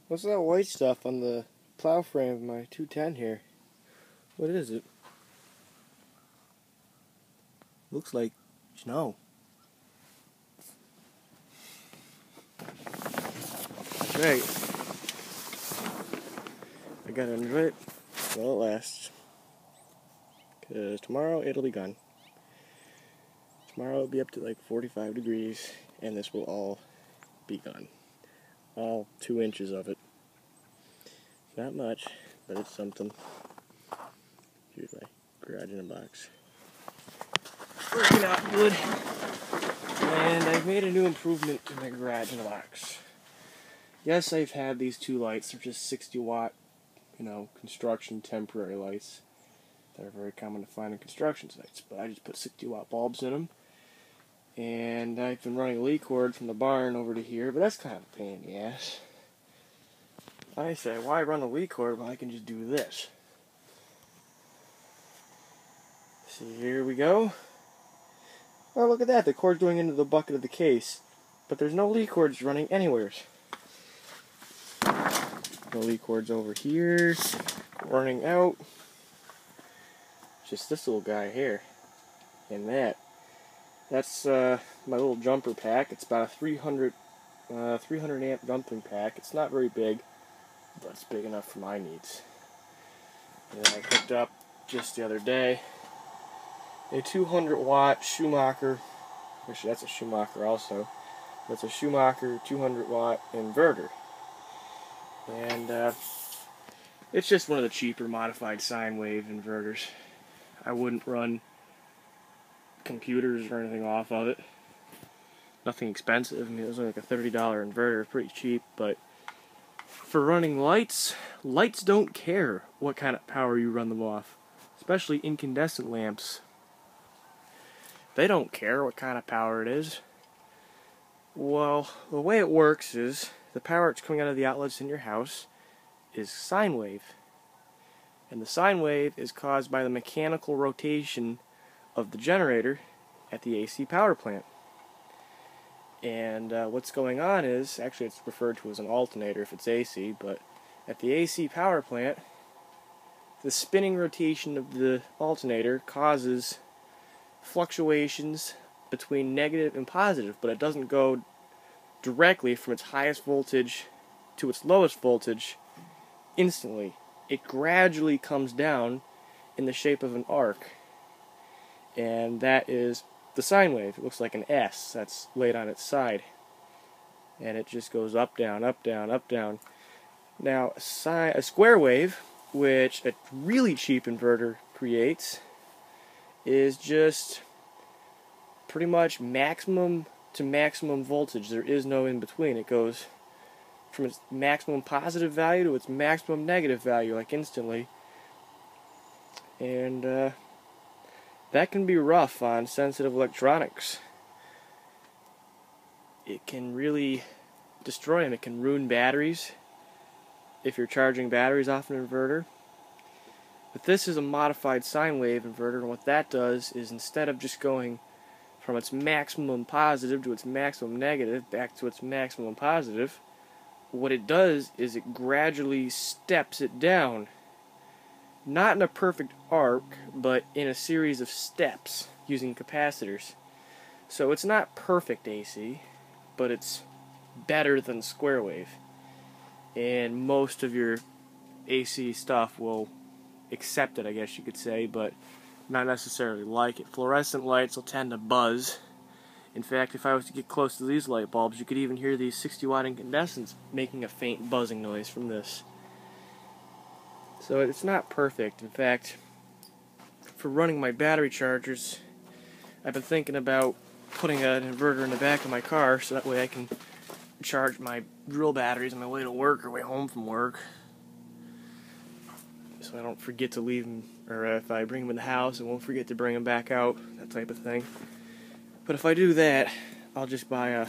What's that white stuff on the plow frame of my 210 here? What is it? Looks like snow. That's right. I gotta enjoy it while it lasts. Because tomorrow it'll be gone. Tomorrow it'll be up to like 45 degrees and this will all be gone. All 2 inches of it. Not much, but it's something. Here's my garage in a box. Working out good. And I've made a new improvement to my garage in a box. Yes, I've had these two lights. They're just 60 watt, construction temporary lights. They're very common to find in construction sites. But I just put 60 watt bulbs in them. And I've been running a lead cord from the barn over to here, but that's kind of a pain in the ass. I say, why run a lead cord when I can just do this? See, here we go. Oh, look at that. The cord's going into the bucket of the case. But there's no lead cords running anywhere. No lead cords over here. Running out. Just this little guy here. And that. That's my little jumper pack. It's about a 300 amp jumping pack. It's not very big, but it's big enough for my needs. And I picked up just the other day a 200 watt Schumacher. Actually, that's a Schumacher also. That's a Schumacher 200 watt inverter. And it's just one of the cheaper modified sine wave inverters. I wouldn't run computers or anything off of it. Nothing expensive. I mean, it was like a $30 inverter, pretty cheap, but for running lights, lights don't care what kind of power you run them off, especially incandescent lamps. They don't care what kind of power it is. Well, the way it works is the power that's coming out of the outlets in your house is sine wave. And the sine wave is caused by the mechanical rotation of the generator at the AC power plant. And what's going on is, actually it's referred to as an alternator if it's AC, but at the AC power plant, the spinning rotation of the alternator causes fluctuations between negative and positive, but it doesn't go directly from its highest voltage to its lowest voltage instantly. It gradually comes down in the shape of an arc. And that is the sine wave. It looks like an S that's laid on its side. And it just goes up, down, up, down, up, down. Now, a square wave, which a really cheap inverter creates, is just pretty much maximum to maximum voltage. There is no in between. It goes from its maximum positive value to its maximum negative value, like instantly. And that can be rough on sensitive electronics. It can really destroy them. It can ruin batteries if you're charging batteries off an inverter. But this is a modified sine wave inverter, and what that does is instead of just going from its maximum positive to its maximum negative back to its maximum positive, what it does is it gradually steps it down. Not in a perfect arc, but in a series of steps using capacitors. So it's not perfect AC, but it's better than square wave. And most of your AC stuff will accept it, I guess you could say, but not necessarily like it. Fluorescent lights will tend to buzz. In fact, if I was to get close to these light bulbs, you could even hear these 60 watt incandescents making a faint buzzing noise from this. So it's not perfect. In fact, for running my battery chargers, I've been thinking about putting an inverter in the back of my car so that way I can charge my drill batteries on my way to work or way home from work. So I don't forget to leave them, or if I bring them in the house, I won't forget to bring them back out, that type of thing. But if I do that, I'll just buy a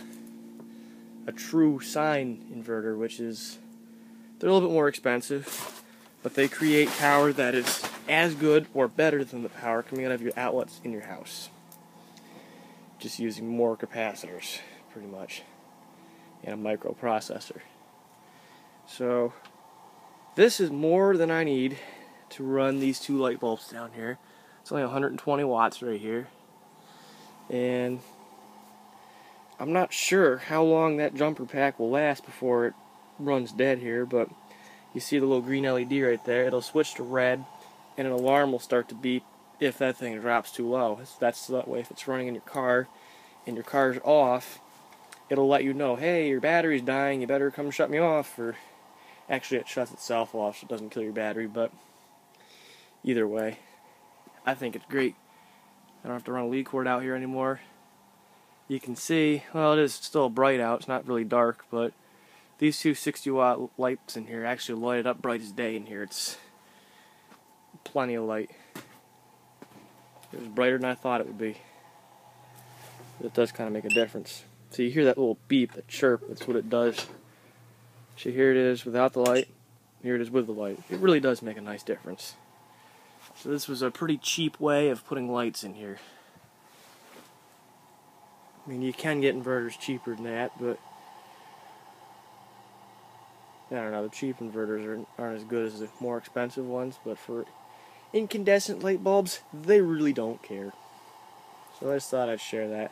true sine inverter, which is, they're a little bit more expensive, but they create power that is as good or better than the power coming out of your outlets in your house. Just using more capacitors, pretty much, and a microprocessor. So this is more than I need to run these 2 light bulbs down here. It's only 120 watts right here. And I'm not sure how long that jumper pack will last before it runs dead here, but you see the little green LED right there. It'll switch to red, and an alarm will start to beep if that thing drops too low. That's that way if it's running in your car and your car's off, it'll let you know, hey, your battery's dying, you better come shut me off. Or actually it shuts itself off so it doesn't kill your battery, but either way, I think it's great. I don't have to run a lead cord out here anymore. You can see, well, it is still bright out, it's not really dark, but these two 60-watt lights in here actually light it up bright as day in here. It's plenty of light. It was brighter than I thought it would be. It does kind of make a difference. So you hear that little beep, that chirp, that's what it does. So here it is without the light, here it is with the light. It really does make a nice difference. So this was a pretty cheap way of putting lights in here. I mean, you can get inverters cheaper than that, but I don't know, the cheap inverters aren't as good as the more expensive ones, but for incandescent light bulbs, they really don't care. So I just thought I'd share that.